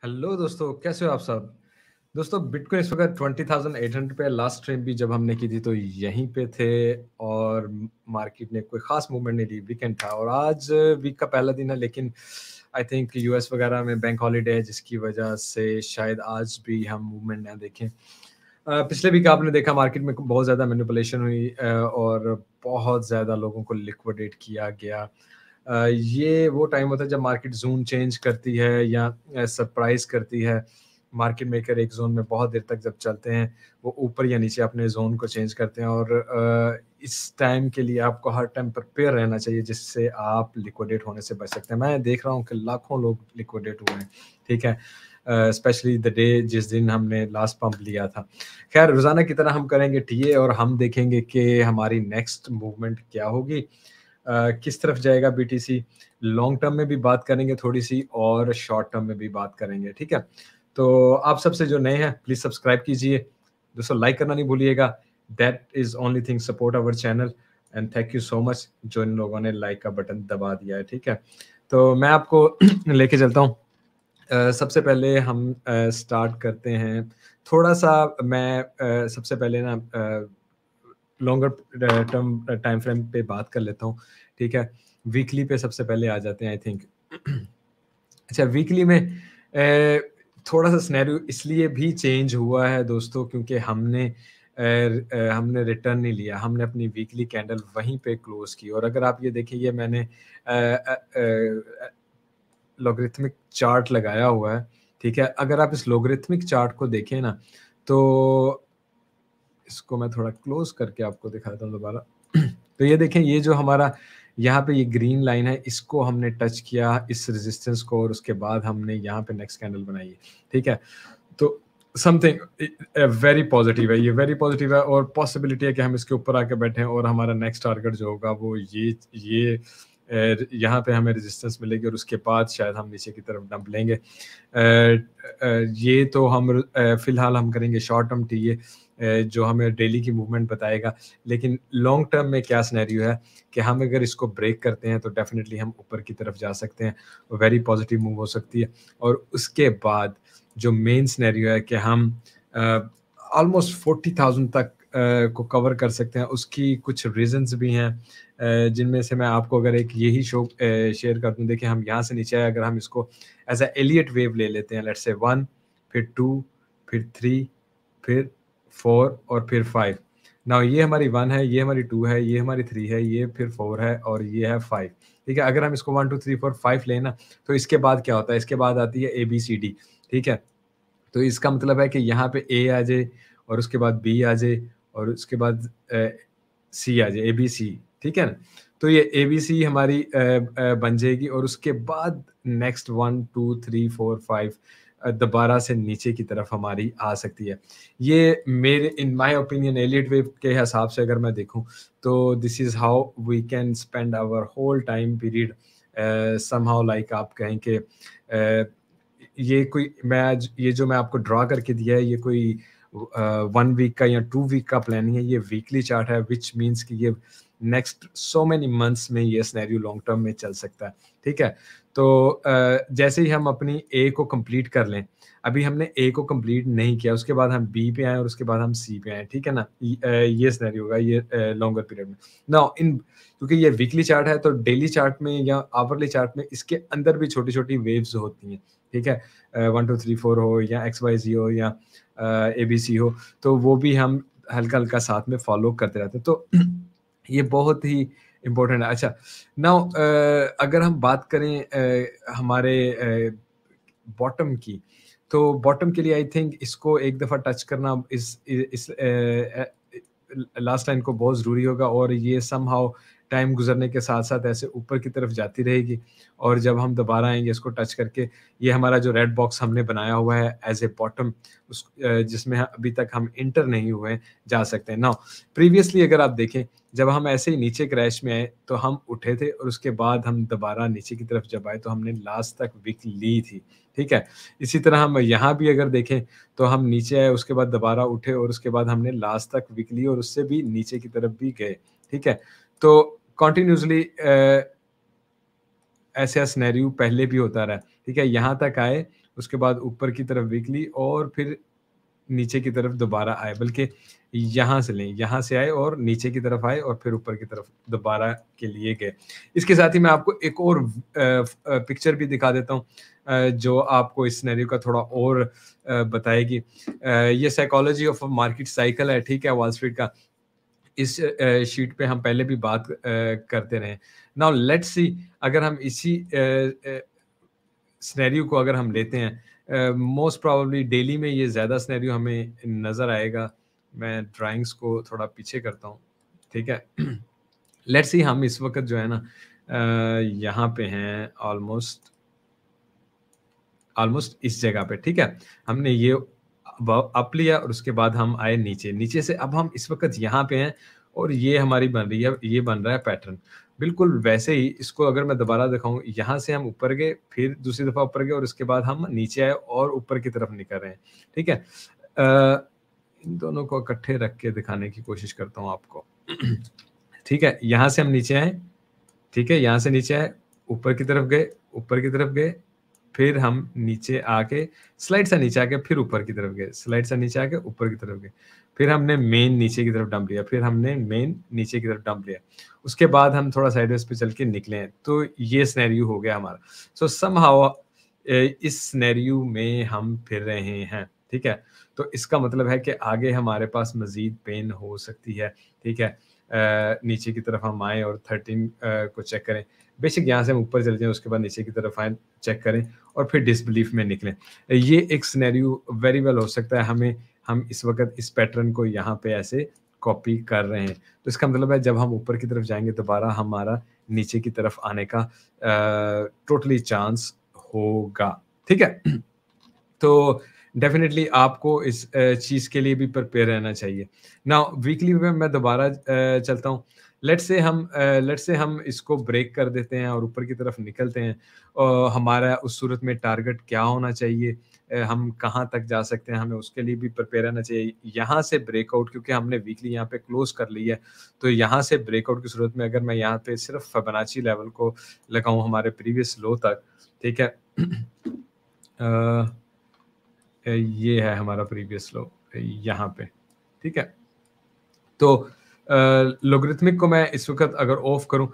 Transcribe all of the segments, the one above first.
Hello दोस्तों, कैसे हो आप सब? दोस्तों, बिटकॉइन इस वक़्त 20,800 पे लास्ट ट्रेड भी जब हमने की थी तो यहीं पे थे और मार्केट ने कोई ख़ास मूवमेंट नहीं दी, वीकेंड था और आज वीक का पहला दिन है लेकिन आई थिंक यूएस वगैरह में बैंक हॉलिडे है जिसकी वजह से शायद आज भी हम मूवमेंट ना देखें। पिछले वीक आपने देखा मार्केट में बहुत ज़्यादा मैनिपुलेशन हुई और बहुत ज़्यादा लोगों को लिक्विडेट किया गया। ये वो टाइम होता है जब मार्केट ज़ोन चेंज करती है या सरप्राइज़ करती है। मार्केट मेकर एक ज़ोन में बहुत देर तक जब चलते हैं, वो ऊपर या नीचे अपने ज़ोन को चेंज करते हैं और इस टाइम के लिए आपको हर टाइम प्रिपेयर रहना चाहिए जिससे आप लिक्विडेट होने से बच सकते हैं। मैं देख रहा हूँ कि लाखों लोग लिक्विडेट हुए हैं, ठीक है? स्पेशली द डे जिस दिन हमने लास्ट पंप लिया था। खैर रोज़ाना की तरह हम करेंगे टीए और हम देखेंगे कि हमारी नेक्स्ट मूवमेंट क्या होगी। किस तरफ जाएगा बीटीसी, लॉन्ग टर्म में भी बात करेंगे थोड़ी-सी और शॉर्ट टर्म में भी बात करेंगे, ठीक है? तो आप सबसे जो नए हैं प्लीज़ सब्सक्राइब कीजिए। दोस्तों लाइक करना नहीं भूलिएगा। That is only thing support our channel and thank you so much जो इन लोगों ने लाइक का बटन दबा दिया है, ठीक है? तो मैं आपको लेके चलता हूँ। सबसे पहले हम स्टार्ट करते हैं थोड़ा-सा मैं सबसे पहले ना लॉन्गर टर्म टाइम फ्रेम पे बात कर लेता हूँ, ठीक है? वीकली पे सबसे पहले आ जाते हैं आई थिंक। अच्छा वीकली में थोड़ा-सा सिनेरियो इसलिए भी चेंज हुआ है दोस्तों क्योंकि हमने रिटर्न नहीं लिया, हमने अपनी वीकली कैंडल वहीं पे क्लोज़ की और अगर आप ये देखें ये मैंने लॉगरिथमिक चार्ट लगाया हुआ है, ठीक है? अगर आप इस लॉगरिथमिक चार्ट को देखें ना, तो इसको मैं थोड़ा क्लोज़ करके आपको दिखाता हूँ दोबारा। तो ये देखें ये जो हमारा यहाँ पे ये ग्रीन लाइन है, इसको हमने टच किया इस रेजिस्टेंस को और उसके बाद हमने यहाँ पे नेक्स्ट कैंडल बनाई है, ठीक है? तो समथिंग वेरी पॉजिटिव है, ये वेरी पॉजिटिव है और पॉसिबिलिटी है कि हम इसके ऊपर आके बैठें और हमारा नेक्स्ट टारगेट जो होगा वो ये यहाँ पे हमें रेजिस्टेंस मिलेगी और उसके बाद शायद हम नीचे की तरफ डंप लेंगे। ये तो हम फिलहाल हम करेंगे शॉर्ट टर्म टीए जो हमें डेली की मूवमेंट बताएगा। लेकिन लॉन्ग टर्म में क्या सिनेरियो है कि हम अगर इसको ब्रेक करते हैं तो डेफिनिटली हम ऊपर की तरफ जा सकते हैं, वेरी पॉजिटिव मूव हो सकती है। और उसके बाद जो मेन सिनेरियो है कि हम ऑलमोस्ट 40,000 तक को कवर कर सकते हैं, उसकी कुछ रीज़न्स भी हैं जिनमें से मैं आपको अगर एक यही शेयर कर दूँ। देखिए हम यहाँ से नीचे आए अगर हम इसको एज़ अ एलियट वेव ले लेते हैं लेट्स से 1 फिर 2 फिर 3 फिर 4 और फिर 5। नाउ ये हमारी 1 है, ये हमारी 2 है, ये हमारी 3 है, ये फिर 4 है और ये है 5। ठीक है? अगर हम इसको 1, 2, 3, 4, 5 लें ना, तो इसके बाद क्या होता है? इसके बाद आती है ABCD, ठीक है? तो इसका मतलब है कि यहाँ पे ए आ जाए और उसके बाद बी आ जाए और उसके बाद सी आ जाए, एबीसी, ठीक है ना? तो ये एबीसी हमारी बन जाएगी और उसके बाद नेक्स्ट 1, 2, 3, 4, 5 दोबारा से नीचे की तरफ हमारी आ सकती है। ये मेरे in my opinion Elliott wave के हिसाब से अगर मैं देखूँ, तो this is how we can spend our whole time period somehow like आप कहें कि ये कोई मैं आज ये जो मैं आपको ड्रा करके दिया है ये कोई 1 वीक का या 2 वीक का प्लान नहीं है, ये वीकली चार्ट है व्हिच मीन्स कि ये नेक्स्ट सो मेनी मंथ्स में ये सिनेरियो लॉन्ग टर्म में चल सकता है, ठीक है? तो जैसे ही हम अपनी ए को कंप्लीट कर लें, अभी हमने ए को कंप्लीट नहीं किया, उसके बाद हम बी पे आए और उसके बाद हम सी पे आए, ठीक है ना? ये सिनेरियो होगा ये लॉन्गर पीरियड में। नाउ इन क्योंकि ये वीकली चार्ट है तो डेली चार्ट में या आवरली चार्ट में इसके अंदर भी छोटी-छोटी वेव्स होती हैं, ठीक है? 1, 2, 3, 4 हो या XYZ हो या ABC हो, तो वो भी हम हल्का-हल्का साथ में फ़ॉलो करते रहते हैं। तो ये बहुत ही इम्पोर्टेंट है। अच्छा, नाउ अगर हम बात करें हमारे बॉटम की, तो बॉटम के लिए आई थिंक इसको एक दफ़ा टच करना इस लास्ट लाइन को बहुत ज़रूरी होगा और ये समहाउ टाइम गुज़रने के साथ-साथ ऐसे ऊपर की तरफ जाती रहेगी और जब हम दोबारा आएँगे इसको टच करके, ये हमारा जो रेड बॉक्स हमने बनाया हुआ है एज़ ए बॉटम जिसमें अभी तक हम एंटर नहीं हुए हैं, जा सकते हैं। नाउ प्रीवियसली अगर आप देखें, जब हम ऐसे ही नीचे क्रैश में आए, तो हम उठे थे और उसके बाद हम दोबारा नीचे की तरफ जब आए, तो हमने लास्ट तक विक ली थी, ठीक है? इसी तरह हम यहाँ भी अगर देखें, तो हम नीचे आए, उसके बाद दोबारा उठे और उसके बाद हमने लास्ट तक विक ली और उससे भी नीचे की तरफ भी गए, ठीक है? तो कंटिन्यूअसली ऐसा सिनेरियो पहले भी होता रहा है, ठीक है? यहाँ तक आए, उसके बाद ऊपर की तरफ वीकली और फिर नीचे की तरफ दोबारा आए, बल्कि यहाँ से लें, यहाँ से आए और नीचे की तरफ आए और फिर ऊपर की तरफ दोबारा के लिए गए। इसके साथ ही मैं आपको एक और पिक्चर भी दिखा देता हूँ जो आपको इस सिनेरियो का थोड़ा और बताएगी। ये psychology of a market cycle है, ठीक है, वॉल स्ट्रीट का। इस शीट पे हम पहले भी बात करते रहे। नाउ लेट्स सी, अगर हम इसी सिनेरियो को अगर हम लेते हैं, मोस्ट प्रोबेबली डेली में ये ज़्यादा सिनेरियो हमें नज़र आएगा। मैं ड्राइंग्स को थोड़ा पीछे करता हूँ, ठीक है। लेट्स सी, हम इस वक़्त जो है ना यहाँ पे हैं ऑलमोस्ट ऑलमोस्ट इस जगह पे, ठीक है। हमने ये अप लिया और उसके बाद हम आए नीचे। नीचे से अब हम इस वक़्त यहाँ पे हैं और ये हमारी बन रही है, ये बन रहा है पैटर्न। बिल्कुल वैसे ही इसको अगर मैं दोबारा दिखाऊँ, यहाँ से हम ऊपर गए, फिर दूसरी दफ़ा ऊपर गए और उसके बाद हम नीचे आए और ऊपर की तरफ निकल रहे हैं, ठीक है। इन दोनों को इकट्ठे रख के दिखाने की कोशिश करता हूँ आपको। ठीक है, यहाँ से हम नीचे आए, ठीक है, यहाँ से नीचे आए, ऊपर की तरफ गए, ऊपर की तरफ गए, फिर हम नीचे आके स्लाइड सा नीचे आके फिर ऊपर की तरफ गए, स्लाइड सा नीचे आके ऊपर की तरफ गए। फिर हमने मेन नीचे की तरफ डंप लिया, फिर हमने मेन नीचे की तरफ डंप लिया। उसके बाद हम थोड़ा साइडवेज़ पे चल के निकले हैं, तो ये सिनेरियो हो गया हमारा। सो समहाउ इस सिनेरियो में हम फिर रहे हैं, ठीक है? तो इसका मतलब है कि आगे हमारे पास मज़ीद पेन हो सकती है, ठीक है? नीचे की तरफ हम आएँ और 13 को चेक करें। बेशक यहाँ से हम ऊपर चले जाएँ, उसके बाद नीचे की तरफ आएँ, चेक करें और फिर डिसबिलीफ में निकलें। ये एक सिनेरियो वेरी वेल हो सकता है, हम इस वक़्त इस पैटर्न को यहाँ पे ऐसे कॉपी कर रहे हैं। तो इसका मतलब है जब हम ऊपर की तरफ जाएँगे दोबारा हमारा नीचे की तरफ आने का टोटली चांस होगा, ठीक है? तो डेफ़िनेटली आपको इस चीज़ के लिए भी प्रिपेयर रहना चाहिए। नाउ वीकली में मैं दोबारा चलता हूँ। लेट्स से हम इसको ब्रेक कर देते हैं और ऊपर की तरफ निकलते हैं। हमारा उस सूरत में टारगेट क्या होना चाहिए? हम कहाँ तक जा सकते हैं? हमें उसके लिए भी प्रिपेयर रहना चाहिए। यहाँ से ब्रेकआउट, क्योंकि हमने वीकली यहाँ पे क्लोज़ कर ली है, तो यहाँ से ब्रेकआउट की सूरत में अगर मैं यहाँ पे सिर्फ़ फिबोनाची लेवल को लगाऊँ हमारे प्रीवियस लो तक, ठीक है? ये है हमारा प्रीवियस लो यहाँ पे, ठीक है? तो लॉगरिथमिक को मैं इस वक़्त अगर ऑफ करूँ,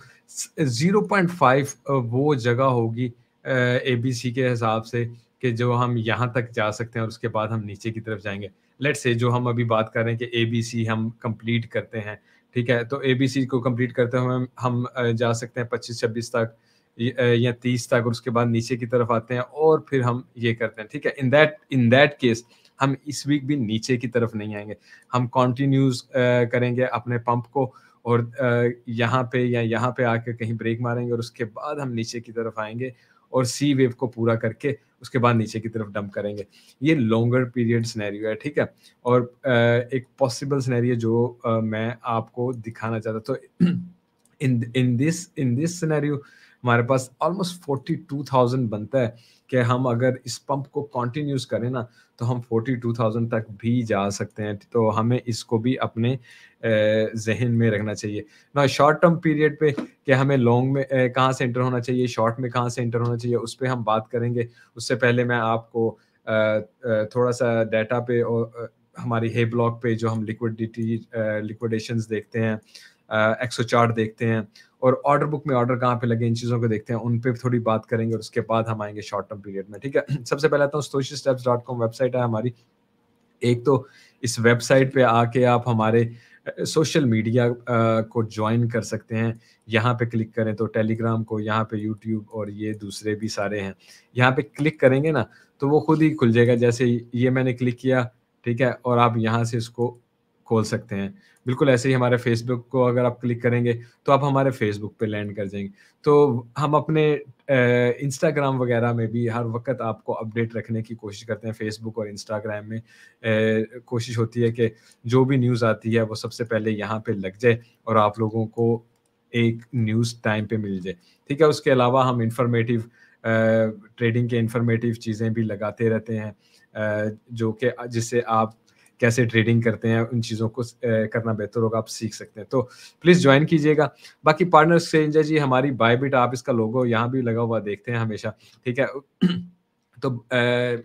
0.5 वो जगह होगी एबीसी के हिसाब से कि जो हम यहाँ तक जा सकते हैं और उसके बाद हम नीचे की तरफ जाएँगे। लेट्स से जो हम अभी बात कर रहे हैं कि एबीसी हम कंप्लीट करते हैं, ठीक है? तो एबीसी को कंप्लीट करते हुए हम जा सकते हैं 25-26 तक या 30 तक और उसके बाद नीचे की तरफ आते हैं और फिर हम ये करते हैं, ठीक है? इन दैट केस हम इस वीक भी नीचे की तरफ नहीं आएँगे। हम कंटिन्यूज़ करेंगे अपने पंप को और यहाँ पे या यहाँ पे आके कहीं ब्रेक मारेंगे और उसके बाद हम नीचे की तरफ आएँगे और सी वेव को पूरा करके उसके बाद नीचे की तरफ डंप करेंगे। ये लॉन्गर पीरियड सिनेरियो है, ठीक है? और एक पॉसिबल सिनेरियो जो मैं आपको दिखाना चाहता, तो इन दिस सिनेरियो हमारे पास ऑलमोस्ट 42,000 बनता है कि हम अगर इस पंप को कंटिन्यूज़ करें ना, तो हम 42,000 तक भी जा सकते हैं। तो हमें इसको भी अपने ज़हन में रखना चाहिए। ना शॉर्ट टर्म पीरियड पे कि हमें लॉन्ग में कहाँ से एंटर होना चाहिए, शॉर्ट में कहाँ से एंटर होना चाहिए, उस पे हम बात करेंगे। उससे पहले मैं आपको थोड़ा-सा डाटा पे और हमारी हे ब्लॉक पे जो हम लिक्विडेशंस देखते हैं, एक्सो चार्ट देखते हैं और ऑर्डर बुक में ऑर्डर कहाँ पे लगे, इन चीज़ों को देखते हैं, उन पे थोड़ी बात करेंगे और उसके बाद हम आएँगे शॉर्ट टर्म पीरियड में, ठीक है? सबसे पहले आता हूँ, stoichsteps.com वेबसाइट है हमारी। एक तो इस वेबसाइट पे आके आप हमारे सोशल मीडिया को जॉइन कर सकते हैं। यहाँ पे क्लिक करें तो टेलीग्राम को, यहाँ पे यूट्यूब और ये दूसरे भी सारे हैं। यहाँ पे क्लिक करेंगे ना, तो वो खुद ही खुल जाएगा। जैसे ये मैंने क्लिक किया, ठीक है? और आप यहाँ से इसको खोल सकते हैं। बिल्कुल ऐसे ही हमारे फ़ेसबुक को अगर आप क्लिक करेंगे, तो आप हमारे फ़ेसबुक पे लैंड कर जाएँगे। तो हम अपने इंस्टाग्राम वगैरह में भी हर वक़्त आपको अपडेट रखने की कोशिश करते हैं। फ़ेसबुक और इंस्टाग्राम में कोशिश होती है कि जो भी न्यूज़ आती है वो सबसे पहले यहाँ पे लग जाए और आप लोगों को एक न्यूज़ टाइम पे मिल जाए, ठीक है? उसके अलावा हम ट्रेडिंग के इन्फॉर्मेटिव चीज़ें भी लगाते रहते हैं, जो कि जिससे आप कैसे ट्रेडिंग करते हैं, उन चीज़ों को करना बेहतर होगा, आप सीख सकते हैं। तो प्लीज़ जॉइन कीजिएगा। बाकी पार्टनर एक्सचेंज है जी हमारी बायबिट, आप इसका लोगो यहाँ भी लगा हुआ देखते हैं हमेशा, ठीक है? तो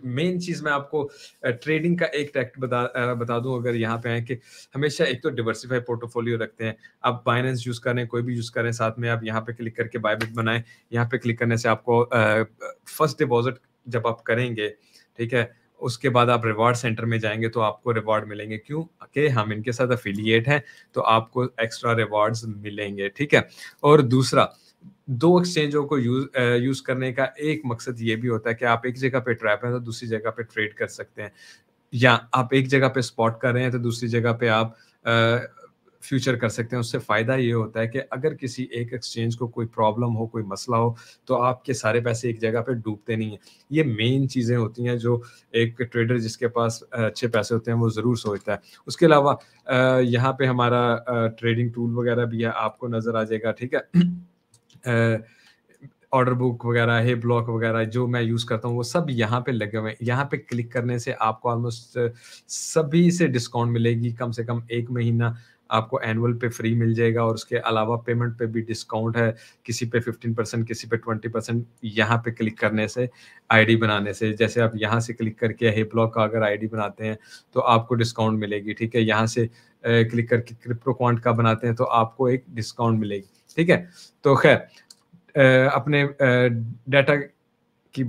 मेन चीज़ मैं आपको ट्रेडिंग का एक टैक्ट बता दूँ अगर यहाँ पे है कि हमेशा एक तो डिवर्सिफ़ाई पोर्टफोलियो रखते हैं। आप बाइनेंस यूज़ करें, कोई भी यूज़ करें, साथ में आप यहाँ पे क्लिक करके बायबिट बनाएँ। यहाँ पे क्लिक करने से आपको फर्स्ट डिपॉज़िट जब आप करेंगे, ठीक है? उसके बाद आप रिवार्ड सेंटर में जाएँगे तो आपको रिवार्ड मिलेंगे। क्यों? कि हम इनके साथ एफ़िलिएट हैं, तो आपको एक्स्ट्रा रिवार्ड्स मिलेंगे, ठीक है? और दूसरा 2 एक्सचेंजों को यूज़ करने का एक मकसद ये भी होता है कि आप एक जगह पे ट्रैप हैं, तो दूसरी जगह पे ट्रेड कर सकते हैं। या आप एक जगह पे स्पॉट कर रहे हैं, तो दूसरी जगह पे आप फ्यूचर कर सकते हैं। उससे फ़ायदा ये होता है कि अगर किसी एक एक्सचेंज को कोई प्रॉब्लम हो, कोई मसला हो, तो आपके सारे पैसे एक जगह पे डूबते नहीं हैं। ये मेन चीज़ें होती हैं जो एक ट्रेडर जिसके पास अच्छे पैसे होते हैं, वो ज़रूर सोचता है। उसके अलावा यहाँ पे हमारा ट्रेडिंग टूल वगैरह भी है, आपको नज़र आ जाएगा, ठीक है? अ, ऑर्डर बुक वगैरह, हे ब्लॉक वगैरह जो मैं यूज़ करता हूँ, वो सब यहाँ पे लगे हुए हैं। यहाँ पे क्लिक करने से आपको ऑलमोस्ट सभी से डिस्काउंट मिलेगी, कम से कम 1 महीना आपको एनुअल पे फ्री मिल जाएगा और उसके अलावा पेमेंट पे भी डिस्काउंट है। किसी पे 15%, किसी पे 20% यहाँ पे क्लिक करने से, आईडी बनाने से। जैसे आप यहाँ से क्लिक करके हे ब्लॉक का अगर आईडी बनाते हैं, तो आपको डिस्काउंट मिलेगी, ठीक है? यहाँ से क्लिक करके क्रिप्टो क्वांट का बनाते हैं, तो आपको एक डिस्काउंट मिलेगी, ठीक है? तो ख़ैर अपने डाटा की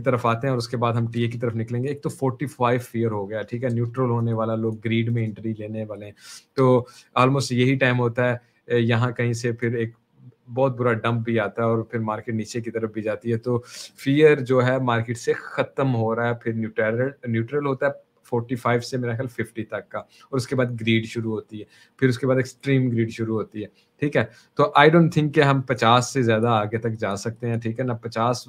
तरफ आते हैं और उसके बाद हम टीए की तरफ निकलेंगे। एक तो 45 फ़ियर हो गया, ठीक है? न्यूट्रल होने वाला, लोग ग्रीड में एंट्री लेने वाले हैं। तो ऑलमोस्ट यही टाइम होता है यहाँ कहीं से फिर एक बहुत बुरा डंप भी आता है और फिर मार्केट नीचे की तरफ भी जाती है। तो फ़ियर जो है मार्केट से ख़त्म हो रहा है, फिर न्यूट्रल न्यूट्रल होता है 45 से मेरा ख़्याल 50 तक का और उसके बाद ग्रीड शुरू होती है। फिर उसके बाद एक्सट्रीम ग्रीड शुरू होती है, ठीक है? तो आई डोंट थिंक कि हम 50 से ज़्यादा आगे तक जा सकते हैं, ठीक है ना? 50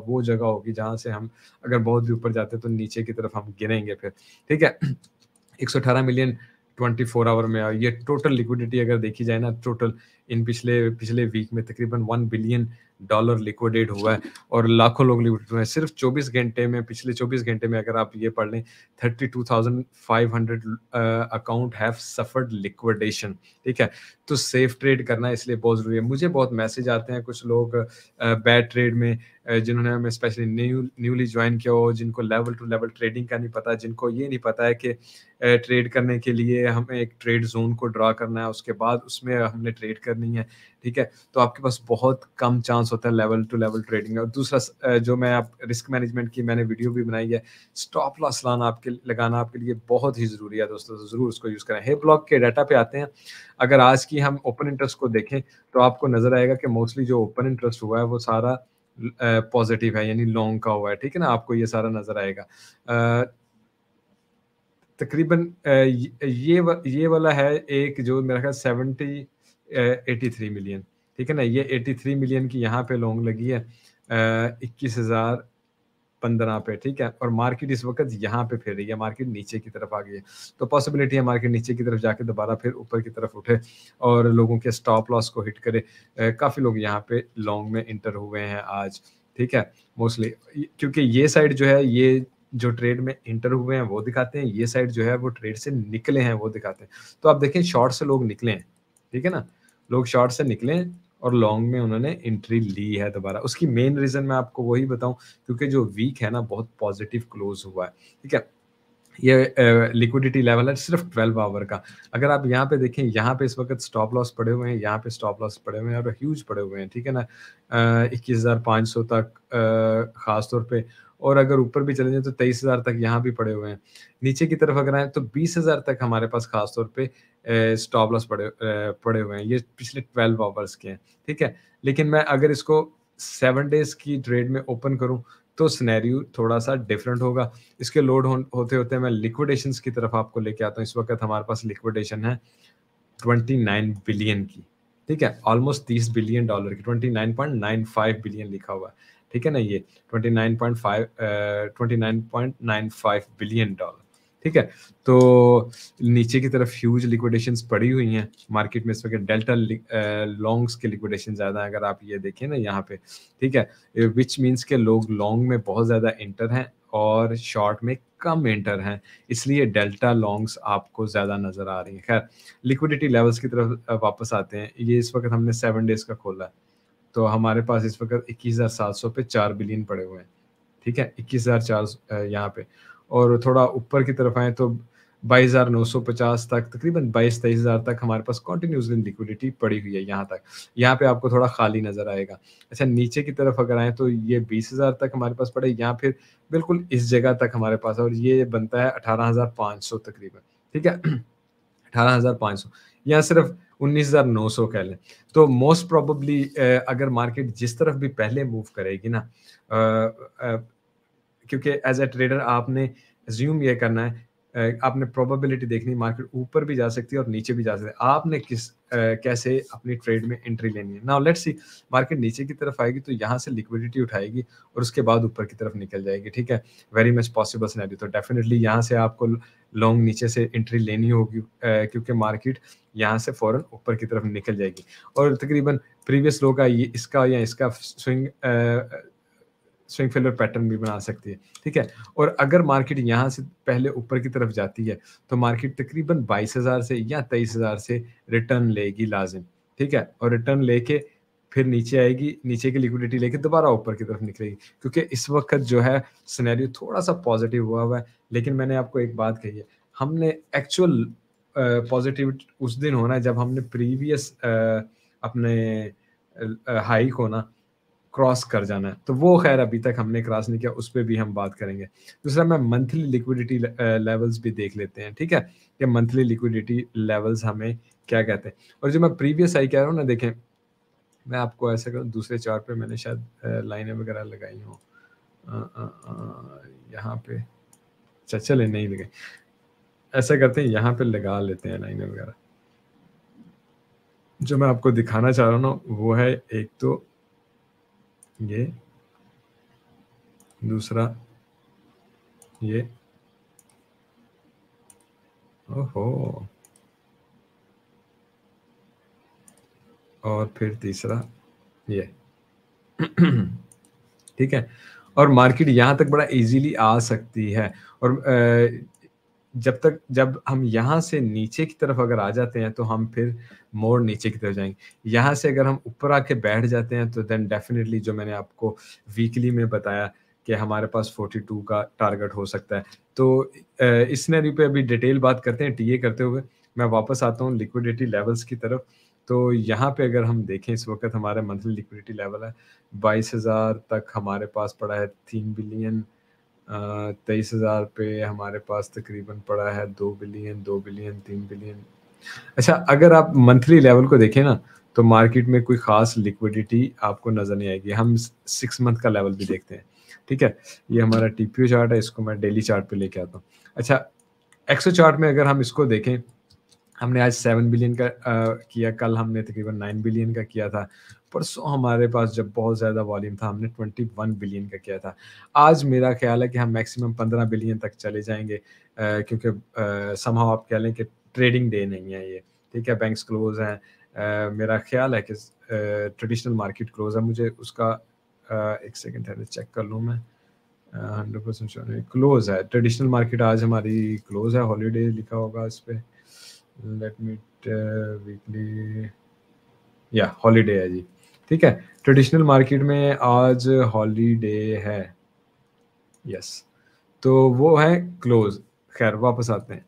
वो जगह होगी जहाँ से हम अगर बहुत भी ऊपर जाते हैं तो नीचे की तरफ हम गिरेंगे फिर, ठीक है? 118 मिलियन 24 आवर में ये टोटल लिक्विडिटी अगर देखी जाए ना टोटल इन पिछले पिछले वीक में तकरीबन 1 बिलियन डॉलर लिक्विडेट हुआ है और लाखों लोग लिक्विडेट हुए हैं। सिर्फ 24 घंटे में पिछले 24 घंटे में अगर आप ये पढ़ लें 32,500 अकाउंट हैव सफर्ड लिक्विडेशन, ठीक है? तो सेफ ट्रेड करना इसलिए बहुत ज़रूरी है। मुझे बहुत मैसेज आते हैं कुछ लोग बैड ट्रेड में जिन्होंने हमें स्पेशली न्यूली जॉइन किया हो, जिनको लेवल टू लेवल ट्रेडिंग का नहीं पता, जिनको ये नहीं पता है कि ट्रेड करने के लिए हमें एक ट्रेड ज़ोन को ड्रा करना है, उसके बाद उसमें हमने ट्रेड करनी है, ठीक है? तो आपके पास बहुत कम चांस होता है लेवल टू लेवल ट्रेडिंग में और दूसरा जो मैं आप रिस्क मैनेजमेंट की मैंने वीडियो भी बनाई है, स्टॉप लॉस लगाना आपके लिए बहुत ही ज़रूरी है दोस्तों, तो ज़रूर उसको यूज़ करें। हे ब्लॉक के डाटा पे आते हैं, अगर आज की हम ओपन इंटरेस्ट को देखें, तो आपको नज़र आएगा कि मोस्टली जो ओपन इंटरेस्ट हुआ है, वो सारा पॉज़िटिव है, यानी लॉन्ग का हुआ है, ठीक है ना? आपको ये सारा नज़र आएगा। तकरीबन ये वाला है एक जो मेरा ख़्याल 83 मिलियन, ठीक है ना? ये 83 मिलियन की यहाँ पे लॉन्ग लगी है 21,015 पे, ठीक है? और मार्केट इस वक़्त यहाँ पे फिर रही है, मार्केट नीचे की तरफ आ गई है। तो पॉसिबिलिटी है मार्केट नीचे की तरफ जाके दोबारा फिर ऊपर की तरफ उठे और लोगों के स्टॉप लॉस को हिट करे। काफ़ी लोग यहाँ पे लॉन्ग में एंटर हुए हैं आज, ठीक है? मोस्टली क्योंकि ये साइड जो है ये जो ट्रेड में एंटर हुए हैं वो दिखाते हैं, ये साइड जो है वो ट्रेड से निकले हैं वो दिखाते हैं। तो आप देखें शॉर्ट से लोग निकले हैं, ठीक है ना? लोग शॉर्ट से निकले हैं और लॉन्ग में उन्होंने एंट्री ली है दोबारा। उसकी मेन रीज़न मैं आपको वही बताऊँ क्योंकि जो वीक है ना बहुत पॉज़िटिव क्लोज़ हुआ है, ठीक है? ये लिक्विडिटी लेवल है सिर्फ 12 आवर का। अगर आप यहाँ पे देखें, यहाँ पे इस वक़्त स्टॉप लॉस पड़े हुए हैं, यहाँ पे स्टॉप लॉस पड़े हुए हैं और ह्यूज पड़े हुए हैं, ठीक है ना? 21,500 तक ख़ास तौर पे और अगर ऊपर भी चले जाएँ तो 23,000 तक यहाँ भी पड़े हुए हैं। नीचे की तरफ अगर आएँ तो 20,000 तक हमारे पास ख़ास तौर पे स्टॉप लॉस पड़े हुए हैं। ये पिछले 12 आवर्स के हैं, ठीक है? लेकिन मैं अगर इसको 7 डेज़ की ट्रेड में ओपन करूँ, तो सिनेरियो थोड़ा-सा डिफरेंट होगा। इसके लोड होते-होते मैं लिक्विडेशंस की तरफ आपको लेके आता हूँ। इस वक़्त हमारे पास लिक्विडेशन है 29 बिलियन की, ठीक है? ऑलमोस्ट 30 बिलियन डॉलर की, 29.95 बिलियन लिखा हुआ है, ठीक है ना ये? 29.95 बिलियन डॉलर, ठीक है? तो नीचे की तरफ ह्यूज लिक्विडेशंस पड़ी हुई हैं मार्केट में इस वक़्त डेल्टा लॉन्ग्स की लिक्विडेशन ज़्यादा है अगर आप ये देखें ना यहाँ पे, ठीक है? व्हिच मीन्स के लोग लॉन्ग में बहुत ज़्यादा एंटर हैं और शॉर्ट में कम एंटर हैं, इसलिए डेल्टा लॉन्ग्स आपको ज़्यादा नज़र आ रही हैं। खैर लिक्विडिटी लेवल्स की तरफ वापस आते हैं। ये इस वक़्त हमने 7 डेज़ का खोला है, तो हमारे पास इस वक़्त 21,700 पे 4 बिलियन पड़े हुए हैं, ठीक है? 21,400 यहाँ पे और थोड़ा ऊपर की तरफ आएँ तो 22,950 तक तकरीबन 22-23,000 तक हमारे पास कंटिन्यूअसली लिक्विडिटी पड़ी हुई है यहाँ तक। यहाँ पे आपको थोड़ा खाली नज़र आएगा। अच्छा नीचे की तरफ अगर आएँ तो ये 20,000 तक हमारे पास पड़े या फिर बिल्कुल इस जगह तक हमारे पास है और ये बनता है 18,500 तकरीबन, ठीक है? 18,500 या सिर्फ 19,900 कह लें। तो मोस्ट प्रोबेबली अगर मार्केट जिस तरफ भी पहले मूव करेगी ना क्योंकि एज़ अ ट्रेडर आपने अज़्यूम ये करना है आपने प्रोबेबिलिटी देखनी है मार्केट ऊपर भी जा सकती है और नीचे भी जा सकती है। आपने कैसे अपनी ट्रेड में एंट्री लेनी है। नाउ लेट्स सी मार्केट नीचे की तरफ आएगी तो यहाँ से लिक्विडिटी उठाएगी और उसके बाद ऊपर की तरफ निकल जाएगी, ठीक है? वेरी मच पॉसिबल सिनेरियो तो डेफिनिटली यहाँ से आपको लॉन्ग नीचे से एंट्री लेनी होगी क्योंकि मार्केट यहाँ से फ़ौरन ऊपर की तरफ निकल जाएगी और तकरीबन प्रीवियस लो का ये इसका या इसका स्विंग फेलियर पैटर्न भी बना सकती है, ठीक है? और अगर मार्केट यहाँ से पहले ऊपर की तरफ जाती है, तो मार्केट तकरीबन 22,000 से या 23,000 से रिटर्न लेगी लाज़िम, ठीक है? और रिटर्न लेके फिर नीचे आएगी, नीचे की लिक्विडिटी लेके दोबारा ऊपर की तरफ निकलेगी क्योंकि इस वक़्त जो है सिनेरियो थोड़ा-सा पॉज़िटिव हुआ है, लेकिन मैंने आपको एक बात कही है, हमने एक्चुअल पॉज़िटिव उस दिन होना है जब हमने प्रीवियस अपने हाई को ना क्रॉस कर जाना है। तो वो ख़ैर अभी तक हमने क्रॉस नहीं किया, उस पे भी हम बात करेंगे। दूसरा मैं मंथली लिक्विडिटी लेवल्स भी देख लेते हैं, ठीक है? कि मंथली लिक्विडिटी लेवल्स हमें क्या कहते हैं? और जो मैं प्रीवियस हाई कह रहा हूँ ना देखें, मैं आपको ऐसा करूँ दूसरे चार्ट पे मैंने शायद लाइनें वगैरह लगाई हों। यहाँ पे अच्छा चलें नहीं लगाई। ऐसा करते हैं यहाँ पे लगा लेते हैं लाइनें वगैरह। जो मैं आपको दिखाना चाह रहा हूँ ना, वो है एक तो ये, दूसरा ये ओहो! और फिर तीसरा ये। ठीक है? और मार्केट यहाँ तक बड़ा ईज़िली आ सकती है और जब हम यहाँ से नीचे की तरफ अगर आ जाते हैं, तो हम फिर मोड़ नीचे की तरफ जाएँगे। यहाँ से अगर हम ऊपर आके बैठ जाते हैं, तो देन डेफ़िनिटली जो मैंने आपको वीकली में बताया कि हमारे पास 42 का टारगेट हो सकता है। तो इस सिनेरियो पे अभी डिटेल बात करते हैं टीए करते हुए। मैं वापस आता हूँ लिक्विडिटी लेवल्स की तरफ। तो यहाँ पे अगर हम देखें इस वक़्त हमारा मंथली लिक्विडिटी लेवल है 22,000 तक हमारे पास पड़ा है 3 बिलियन 23,000 पे हमारे पास तकरीबन पड़ा है 2 बिलियन, 2 बिलियन, 3 बिलियन। अच्छा अगर आप मंथली लेवल को देखें ना, तो मार्केट में कोई ख़ास लिक्विडिटी आपको नज़र नहीं आएगी। हम 6 मंथ का लेवल भी देखते हैं, ठीक है? ये हमारा टीपीओ चार्ट है, इसको मैं डेली चार्ट पे लेके आता हूँ। अच्छा, एक्सो चार्ट में अगर हम इसको देखें हमने आज 7 बिलियन का किया, कल हमने तकरीबन 9 बिलियन का किया था। परसों हमारे पास जब बहुत ज़्यादा वॉल्यूम था, हमने 21 बिलियन का किया था। आज मेरा ख़्याल है कि हम मैक्सिमम 15 बिलियन तक चले जाएँगे क्योंकि समहाउ आप कह लें कि ट्रेडिंग डे नहीं है ये, ठीक है? बैंक्स क्लोज़ हैं। मेरा ख़्याल है कि ट्रेडिशनल मार्केट क्लोज़ है। मुझे उसका 1 सेकंड ठहरें चेक कर लूँ मैं। 100% श्योर नहीं, क्लोज़ है। ट्रेडिशनल मार्केट आज हमारी क्लोज़ है, हॉलिडे लिखा होगा इस पे। लेट मी वीकली या हॉलिडे है जी, ठीक है? ट्रेडिशनल मार्केट में आज हॉलिडे है, यस। तो वो है क्लोज़। खैर वापस आते हैं।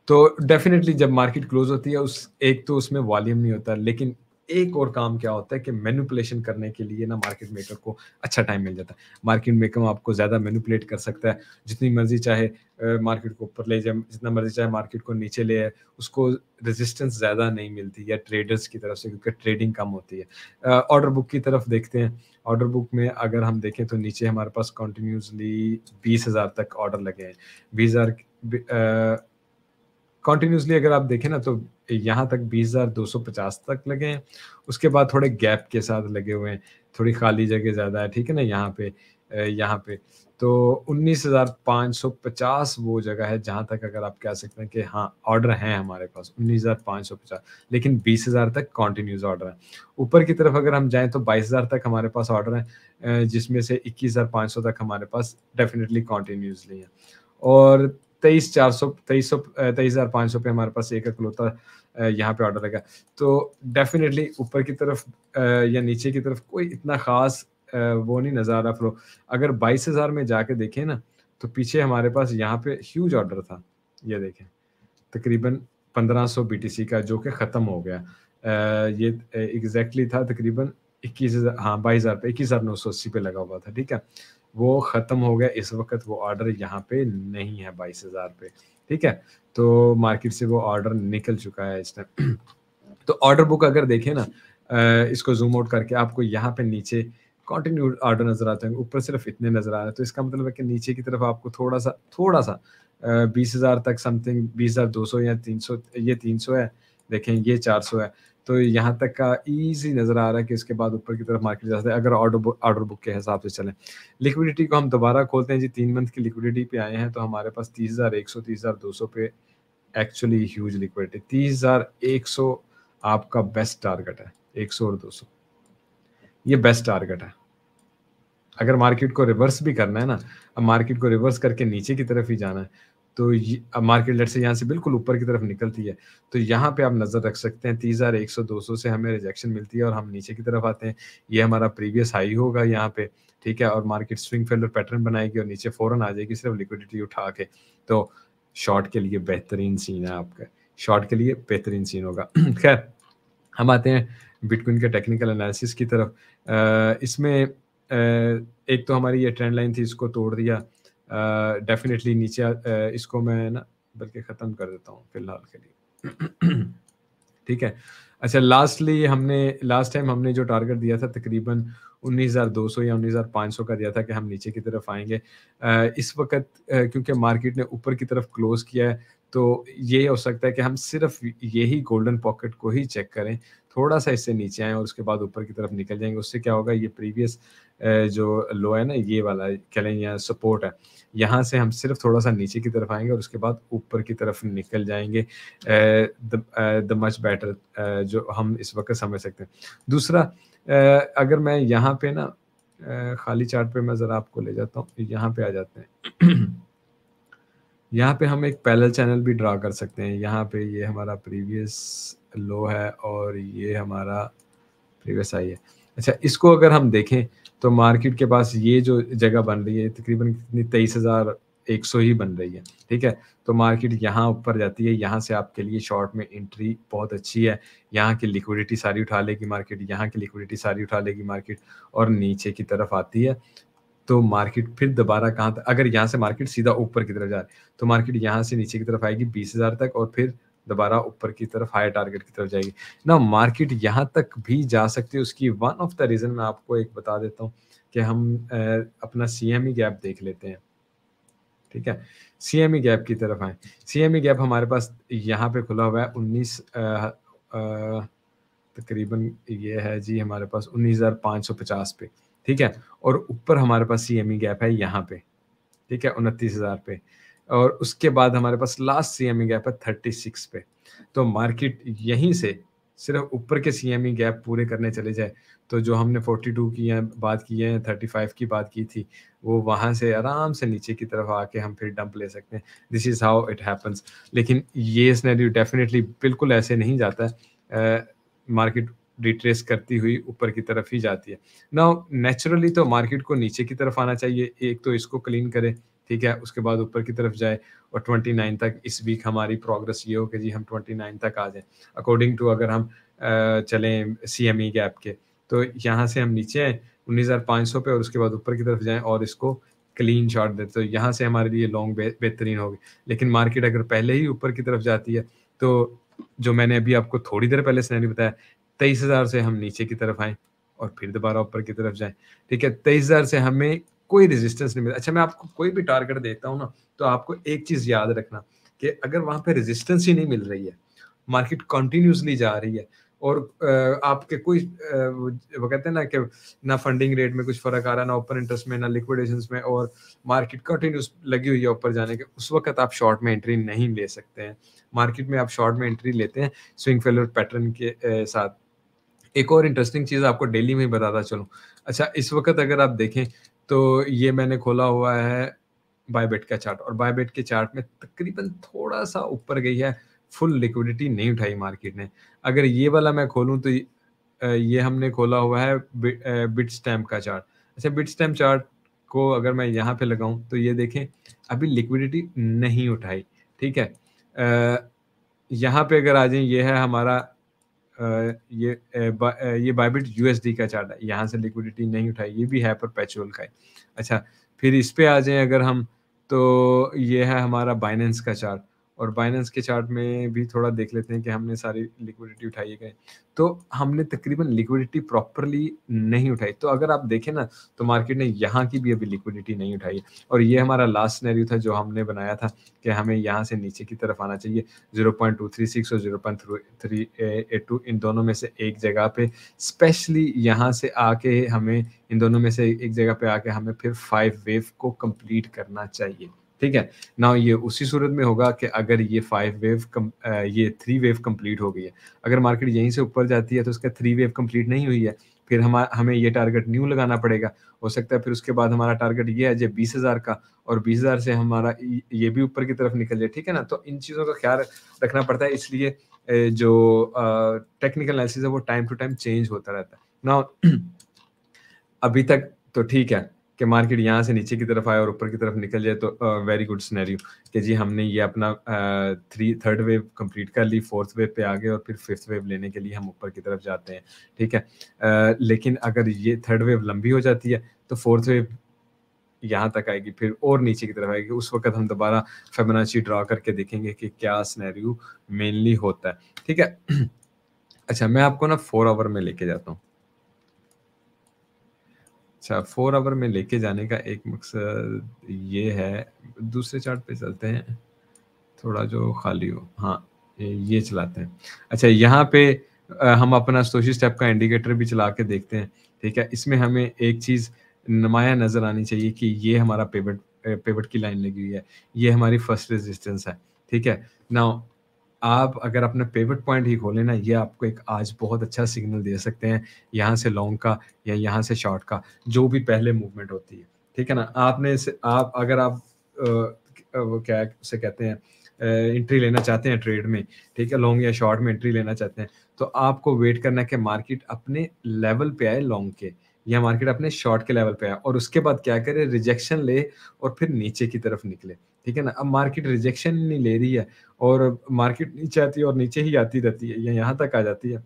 तो डेफ़िनेटली जब मार्केट क्लोज़ होती है उस एक तो उसमें वॉल्यूम नहीं होता, लेकिन एक और काम क्या होता है कि मैनिपुलेशन करने के लिए ना मार्केट मेकर को अच्छा टाइम मिल जाता है। मार्केट मेकर आपको ज़्यादा मैनिपुलेट कर सकता है, जितनी मर्ज़ी चाहे मार्केट को ऊपर ले जाए, जितना मर्ज़ी चाहे मार्केट को नीचे ले आए, उसको रेज़िस्टेंस ज़्यादा नहीं मिलती या ट्रेडर्स की तरफ से क्योंकि ट्रेडिंग कम होती है। ऑर्डर बुक की तरफ देखते हैं, ऑर्डर बुक में अगर हम देखें तो नीचे हमारे पास कंटिन्यूअसली 20,000 तक ऑर्डर लगे हैं। 20,000 कंटिन्यूअसली अगर आप देखें ना तो यहाँ तक 20,250 तक लगे हैं। उसके बाद थोड़े गैप के साथ लगे हुए हैं, थोड़ी खाली जगह ज़्यादा है, ठीक है ना? यहाँ पे तो 19,550 वो जगह है जहाँ तक अगर आप कह सकते हैं कि हाँ, ऑर्डर हैं हमारे पास 19,550 लेकिन 20,000 तक कंटिन्यूअस ऑर्डर है। ऊपर की तरफ अगर हम जाएँ तो 22,000 तक हमारे पास ऑर्डर हैं जिसमें से 21,500 तक हमारे पास डेफ़िनिटली कंटिन्यूअसली है। और 23,500 पे हमारे पास एक इकलौता यहाँ पे ऑर्डर लगा। तो डेफ़िनेटली ऊपर की तरफ या नीचे की तरफ कोई इतना ख़ास वो नहीं नज़र आ रहा फ्लो। अगर 22,000 में जाके देखें ना, तो पीछे हमारे पास यहाँ पे ह्यूज ऑर्डर था। ये देखें, तकरीबन 1500 बीटीसी का जो कि ख़त्म हो गया। ये एग्ज़ैक्टली था तकरीबन 21,000, हाँ 22,000 पे 21,980 पे लगा हुआ था, ठीक है? वो ख़त्म हो गया, इस वक़्त वो ऑर्डर यहाँ पे नहीं है 22,000 पे, ठीक है? तो मार्केट से वो ऑर्डर निकल चुका है इस टाइम। तो ऑर्डर बुक अगर देखें ना, इसको ज़ूम आउट करके आपको यहाँ पे नीचे कंटिन्यू ऑर्डर नज़र आते हैं, ऊपर सिर्फ इतने नज़र आ रहे हैं, तो इसका मतलब है कि नीचे की तरफ आपको थोड़ा-सा 20,000 तक समथिंग 20,200 या 300, ये 300 है, देखें ये 400 है, तो यहाँ तक का ईज़ी नज़र आ रहा है कि इसके बाद ऊपर की तरफ मार्केट जा सकता है अगर ऑर्डर बुक के हिसाब से चलें। लिक्विडिटी को हम दोबारा खोलते हैं जी, 3 मंथ की लिक्विडिटी पे आए हैं, तो हमारे पास 30,100 30,200 पे एक्चुअली ह्यूज लिक्विडिटी। 30,100 आपका बेस्ट टारगेट है, 100 और 200 ये बेस्ट टारगेट है। अगर मार्केट को रिवर्स भी करना है ना, अब मार्केट को रिवर्स करके नीचे की तरफ ही जाना है, तो ये अब मार्केट लेट्स से यहाँ से बिल्कुल ऊपर की तरफ निकलती है, तो यहाँ पे आप नज़र रख सकते हैं 30,100 200 से हमें रिजेक्शन मिलती है और हम नीचे की तरफ आते हैं। ये हमारा प्रीवियस हाई होगा यहाँ पे, ठीक है? और मार्केट स्विंग फेलियर पैटर्न बनाएगी और नीचे फ़ौरन आ जाएगी सिर्फ लिक्विडिटी उठा के। तो शॉर्ट के लिए बेहतरीन सीन है आपका, शॉर्ट के लिए बेहतरीन सीन होगा। खैर, हम आते हैं बिटकॉइन के टेक्निकल एनालिसिस की तरफ। इसमें एक तो हमारी ये ट्रेंड लाइन थी, इसको तोड़ दिया। डेफ़िनेटली नीचे इसको मैं ना बल्कि ख़त्म कर देता हूँ फ़िलहाल के लिए। ठीक है। अच्छा, लास्ट टाइम हमने जो टारगेट दिया था तकरीबन 19,200 या 19,500 का दिया था कि हम नीचे की तरफ आएँगे। इस वक़्त क्योंकि मार्केट ने ऊपर की तरफ क्लोज़ किया है, तो ये हो सकता है कि हम सिर्फ़ यही गोल्डन पॉकेट को ही चेक करें, थोड़ा-सा इससे नीचे आएँ और उसके बाद ऊपर की तरफ निकल जाएँगे। उससे क्या होगा, ये प्रीवियस जो लो है ना, ये वाला कह लें या सपोर्ट है, यहाँ से हम सिर्फ़ थोड़ा-सा नीचे की तरफ आएँगे और उसके बाद ऊपर की तरफ निकल जाएँगे। द मच बेटर जो हम इस वक़्त समझ सकते हैं। दूसरा, अगर मैं यहाँ पे ना खाली चार्ट पे मैं ज़रा आपको ले जाता हूँ, यहाँ पे आ जाते हैं। यहाँ पे हम एक पैरेलल चैनल भी ड्रा कर सकते हैं। यहाँ पे ये हमारा प्रीवियस लो है और ये हमारा प्रीवियस हाई है। अच्छा, इसको अगर हम देखें तो मार्केट के पास ये जो जगह बन रही है तकरीबन कितनी 23,100 ही बन रही है, ठीक है? तो मार्केट यहाँ ऊपर जाती है, यहाँ से आपके लिए शॉर्ट में एंट्री बहुत अच्छी है। यहाँ की लिक्विडिटी सारी उठा लेगी मार्केट, यहाँ की लिक्विडिटी सारी उठा लेगी मार्केट और नीचे की तरफ आती है। तो मार्केट फिर दोबारा कहाँ तक, अगर यहाँ से मार्केट सीधा ऊपर की तरफ जा रहा है, तो मार्केट यहाँ से नीचे की तरफ आएगी 20,000 तक और फिर दोबारा ऊपर की तरफ हायर टारगेट की तरफ जाएगी। ना मार्केट यहाँ तक भी जा सकती है, उसकी वन ऑफ द रीज़न मैं आपको एक बता देता हूँ कि हम अपना सीएमई गैप देख लेते हैं, ठीक है? सीएमई गैप की तरफ आएँ। सीएमई गैप हमारे पास यहाँ पे खुला हुआ है 19 तकरीबन ये है जी हमारे पास 19,550 पे, ठीक है? और ऊपर हमारे पास सीएमई गैप है यहाँ पे, ठीक है? 29,000 पे और उसके बाद हमारे पास लास्ट सीएमई गैप है 36 पे। तो मार्केट यहीं से सिर्फ़ ऊपर के सीएमई गैप पूरे करने चले जाए, तो जो हमने 42 की या बात की है, 35 की बात की थी, वो वहाँ से आराम से नीचे की तरफ आके हम फिर डंप ले सकते हैं। This is how it happens. लेकिन ये सिनेरियो डेफ़िनिटली बिल्कुल ऐसे नहीं जाता है। मार्केट रिट्रेस करती हुई ऊपर की तरफ ही जाती है। नाउ नेचुरली तो मार्केट को नीचे की तरफ आना चाहिए, एक तो इसको क्लीन करे, ठीक है? उसके बाद ऊपर की तरफ जाए और 29 तक इस वीक हमारी प्रोग्रेस ये हो कि जी हम 29 तक आ जाएँ। अकॉर्डिंग टू अगर हम चलें सीएमई गैप के, तो यहाँ से हम नीचे आएँ 19,500 पे और उसके बाद ऊपर की तरफ जाएँ और इसको क्लीन शॉट दें, तो यहाँ से हमारे लिए लॉन्ग बेहतरीन होगी। लेकिन मार्केट अगर पहले ही ऊपर की तरफ जाती है, तो जो मैंने अभी आपको थोड़ी देर पहले सिनेरियो बताया, 23,000 से हम नीचे की तरफ आएँ और फिर दोबारा ऊपर की तरफ जाएँ, ठीक है? 23,000 से हमें कोई रेजिस्टेंस नहीं मिला। अच्छा, मैं आपको कोई भी टारगेट देता हूँ ना, तो आपको एक चीज़ याद रखना कि अगर वहाँ पे रेजिस्टेंस ही नहीं मिल रही है, मार्केट कंटिन्यूअसली जा रही है और आपके कोई वो कहते हैं ना कि ना फंडिंग रेट में कुछ फ़र्क आ रहा है, ना ओपन इंटरेस्ट में, ना लिक्विडेशंस में और मार्केट कंटिन्यूअस लगी हुई है ऊपर जाने के, उस वक़्त आप शॉर्ट में एंट्री नहीं ले सकते हैं। मार्केट में आप शॉर्ट में एंट्री लेते हैं स्विंग फेलियर पैटर्न के साथ। एक और इंटरेस्टिंग चीज़ आपको डेली में ही बताता चलूँ। अच्छा, इस वक़्त अगर आप देखें तो ये मैंने खोला हुआ है बायबिट का चार्ट और बायबिट के चार्ट में तकरीबन थोड़ा-सा ऊपर गई है, फुल लिक्विडिटी नहीं उठाई मार्केट ने। अगर ये वाला मैं खोलूँ तो ये हमने खोला हुआ है बिटस्टैम्प का चार्ट। अच्छा, बिट टाइम चार्ट को अगर मैं यहाँ पे लगाऊँ तो ये देखें अभी लिक्विडिटी नहीं उठाई, ठीक है? यहाँ पे अगर आ जाएँ, ये है हमारा ये बायबिट यूएसडी का चार्ट है, यहाँ से लिक्विडिटी नहीं उठाई, ये भी है परपेचुअल का ही। अच्छा, फिर इस पे आ जाएँ अगर हम, तो ये है हमारा बाइनेंस का चार्ट, और बाइनेंस के चार्ट में भी थोड़ा देख लेते हैं कि हमने सारी लिक्विडिटी उठाई है कि नहीं। तो हमने तकरीबन लिक्विडिटी प्रॉपर्ली नहीं उठाई, तो अगर आप देखें ना, तो मार्केट ने यहाँ की भी अभी लिक्विडिटी नहीं उठाई है, और ये हमारा लास्ट सिनेरियो था जो हमने बनाया था कि हमें यहाँ से नीचे की तरफ आना चाहिए। 0.236 और 0.382 इन दोनों में से एक जगह पे, स्पेशली यहाँ से आके हमें इन दोनों में से एक जगह पे आके हमें फिर 5 वेव को कंप्लीट करना चाहिए, ठीक है? नाउ ये उसी सूरत में होगा कि अगर ये 3 वेव कंप्लीट हो गई है। अगर मार्केट यहीं से ऊपर जाती है तो उसका 3 वेव कंप्लीट नहीं हुई है, फिर हमें ये टारगेट न्यू लगाना पड़ेगा। हो सकता है फिर उसके बाद हमारा टारगेट ये आ जाए 20,000 का, और 20,000 से हमारा ये भी ऊपर की तरफ निकल जाए, ठीक है ना? तो इन चीज़ों का ख्याल रखना पड़ता है, इसलिए जो टेक्निकल एनालिसिस है वो टाइम टू टाइम चेंज होता रहता है। नाउ अभी तक तो ठीक है कि मार्केट यहाँ से नीचे की तरफ आए और ऊपर की तरफ निकल जाए, तो वेरी गुड सिनेरियो कि जी हमने ये अपना थर्ड वेव कंप्लीट कर ली, फोर्थ वेव पे आ गए और फिर फिफ्थ वेव लेने के लिए हम ऊपर की तरफ जाते हैं, ठीक है? लेकिन अगर ये थर्ड वेव लंबी हो जाती है तो फोर्थ वेव यहाँ तक आएगी, फिर और नीचे की तरफ आएगी, उस वक्त हम दोबारा फिबोनाची ड्रा करके देखेंगे कि क्या सिनेरियो मेनली होता है, ठीक है? अच्छा, मैं आपको ना 4 आवर में लेके जाता हूँ। अच्छा, 4 आवर में लेके जाने का एक मकसद ये है, दूसरे चार्ट पे चलते हैं, थोड़ा जो खाली हो। हाँ, ये चलाते हैं। अच्छा, यहाँ पे हम अपना सोशी स्टेप का इंडिकेटर भी चला के देखते हैं, ठीक है? इसमें हमें एक चीज़ नुमायाँ नज़र आनी चाहिए कि ये हमारा पिवट की लाइन लगी हुई है, ये हमारी फर्स्ट रेजिस्टेंस है, ठीक है? नाउ आप अगर अपना पिवट पॉइंट ही खोलें ना, ये आपको एक आज बहुत अच्छा सिग्नल दे सकते हैं, यहाँ से लॉन्ग का या यहाँ से शॉर्ट का, जो भी पहले मूवमेंट होती है, ठीक है ना? आपने इसे आप अगर आप वो क्या उसे कहते हैं, एंट्री लेना चाहते हैं ट्रेड में, ठीक है? लॉन्ग या शॉर्ट में एंट्री लेना चाहते हैं, तो आपको वेट करना है कि मार्केट अपने लेवल पे आए लॉन्ग के, या मार्केट अपने शॉर्ट के लेवल पे आए, और उसके बाद क्या करे, रिजेक्शन ले और फिर नीचे की तरफ निकले, ठीक है ना? अब मार्केट रिजेक्शन नहीं ले रही है और मार्केट नीचे आती है और नीचे ही आती रहती है या यहाँ तक आ जाती है,